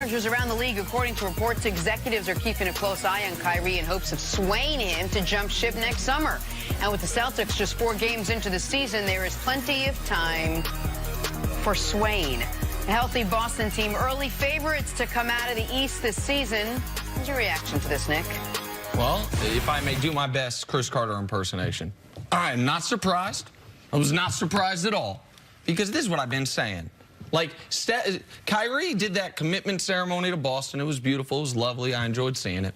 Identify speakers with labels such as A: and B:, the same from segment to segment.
A: managers around the league, according to reports, executives are keeping a close eye on Kyrie in hopes of swaying him to jump ship next summer. And with the Celtics just 4 games into the season, there is plenty of time for swaying. A healthy Boston team, early favorites to come out of the East this season. What's your reaction to this, Nick?
B: Well, if I may do my best Chris Carter impersonation, I am not surprised. I was not surprised at all, because this is what I've been saying. Like, Kyrie did that commitment ceremony to Boston. It was beautiful. It was lovely. I enjoyed seeing it.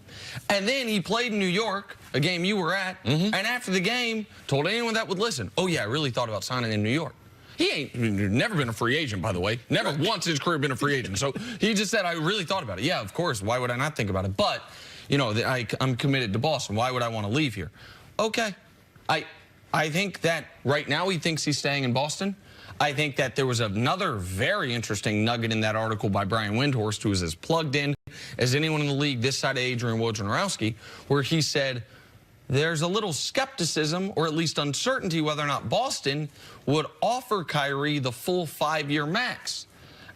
B: And then he played in New York, a game you were at, and after the game, told anyone that would listen, oh, yeah, I really thought about signing in New York. He ain't never been a free agent, by the way. Never once in his career been a free agent. So he just said, I really thought about it. Yeah, of course. Why would I not think about it? But, you know, I'm committed to Boston. Why would I want to leave here? Okay. I think that right now he thinks he's staying in Boston. I think that there was another very interesting nugget in that article by Brian Windhorst, who is as plugged in as anyone in the league this side of Adrian Wojnarowski, where he said there's a little skepticism, or at least uncertainty, whether or not Boston would offer Kyrie the full 5-year max.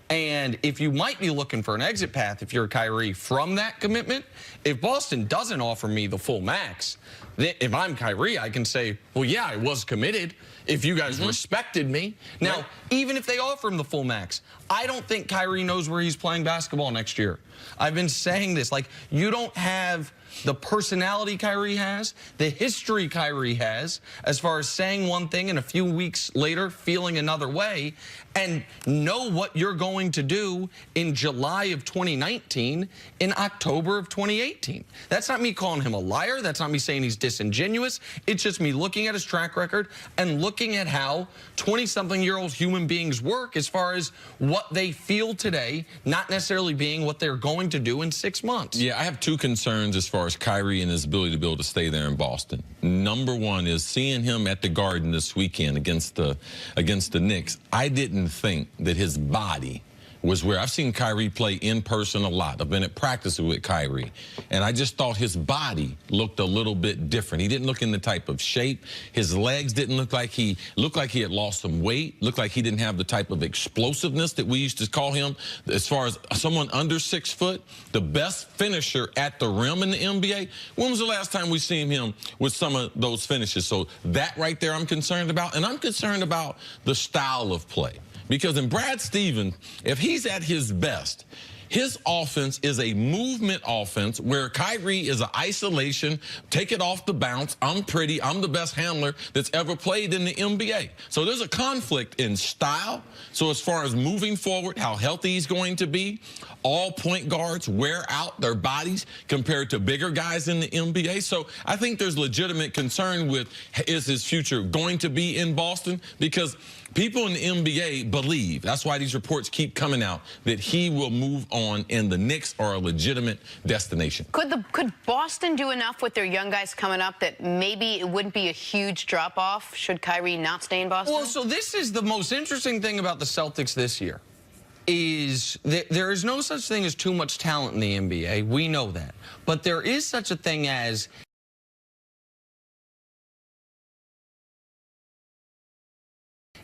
B: And if you might be looking for an exit path, if you're Kyrie, from that commitment, if Boston doesn't offer me the full max, then if I'm Kyrie, I can say, well, yeah, I was committed if you guys respected me. Now, even if they offer him the full max, I don't think Kyrie knows where he's playing basketball next year. I've been saying this, like, you don't have the personality Kyrie has, the history Kyrie has, as far as saying one thing and a few weeks later feeling another way, and know what you're going to do in July of 2019, in October of 2018. That's not me calling him a liar. That's not me saying he's disingenuous. It's just me looking at his track record and looking at how 20-something-year-old human beings work as far as what they feel today, not necessarily being what they're going to do in 6 months.
C: Yeah, I have 2 concerns as far as Kyrie and his ability to be able to stay there in Boston. Number one is seeing him at the Garden this weekend against the Knicks. I didn't think that his body was where I've seen Kyrie play in person a lot. I've been at practice with Kyrie, and I just thought his body looked a little bit different. He didn't look in the type of shape. His legs didn't look like he had lost some weight. Looked like he didn't have the type of explosiveness that we used to call him. As far as someone under 6 foot, the best finisher at the rim in the NBA. When was the last time we seen him with some of those finishes? So that right there I'm concerned about, and I'm concerned about the style of play. Because in Brad Stevens, if he's at his best, his offense is a movement offense where Kyrie is an isolation, take it off the bounce, I'm pretty, I'm the best handler that's ever played in the NBA. So there's a conflict in style. So as far as moving forward, how healthy he's going to be, all point guards wear out their bodies compared to bigger guys in the NBA. So I think there's legitimate concern with, is his future going to be in Boston? Because people in the NBA believe, that's why these reports keep coming out, that he will move on and the Knicks are a legitimate destination.
A: Could Boston do enough with their young guys coming up that maybe it wouldn't be a huge drop-off should Kyrie not stay in Boston?
B: Well, so this is the most interesting thing about the Celtics this year, is that there is no such thing as too much talent in the NBA. We know that. But there is such a thing as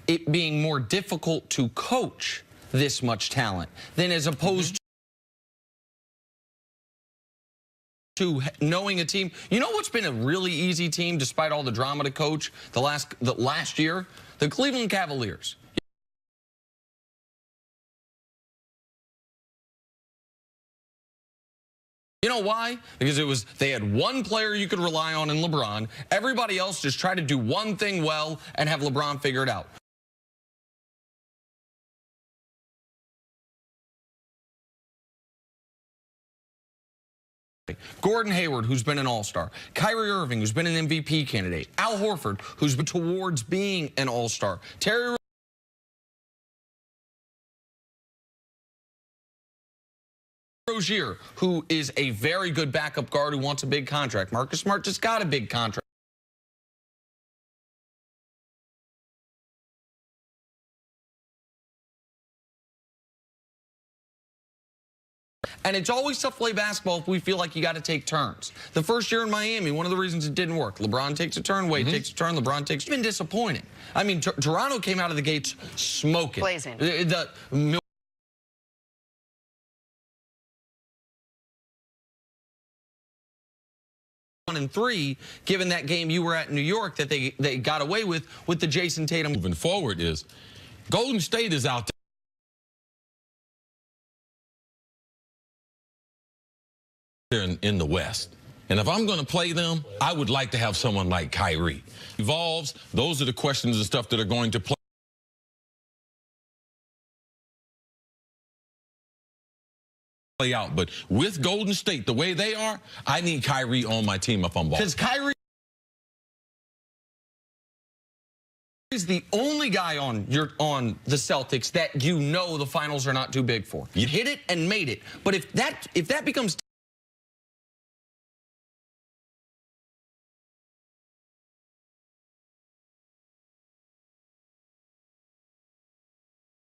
B: it being more difficult to coach this much talent than as opposed to knowing a team. You know what's been a really easy team despite all the drama to coach the last year? The Cleveland Cavaliers. You know why? Because they had one player you could rely on in LeBron. Everybody else just tried to do one thing well and have LeBron figure it out. Gordon Hayward, who's been an all-star. Kyrie Irving, who's been an MVP candidate. Al Horford, who's been towards being an all-star. Terry Rozier, who is a very good backup guard who wants a big contract. Marcus Smart just got a big contract. And it's always tough to play basketball if we feel like you got to take turns. The first year in Miami, one of the reasons it didn't work, LeBron takes a turn, Wade takes a turn, LeBron takes. It's been disappointing. I mean, Toronto came out of the gates smoking.
A: Blazing.
B: 1-3, given that game you were at in New York that they got away with the Jason Tatum.
C: Moving forward is Golden State is out there in the West. And if I'm going to play them, I would like to have someone like Kyrie. Evolves, those are the questions and stuff that are going to play out. But with Golden State, the way they are, I need Kyrie on my team if I'm balling.
B: Because Kyrie is the only guy on the Celtics that you know the finals are not too big for. You hit it and made it. But if that becomes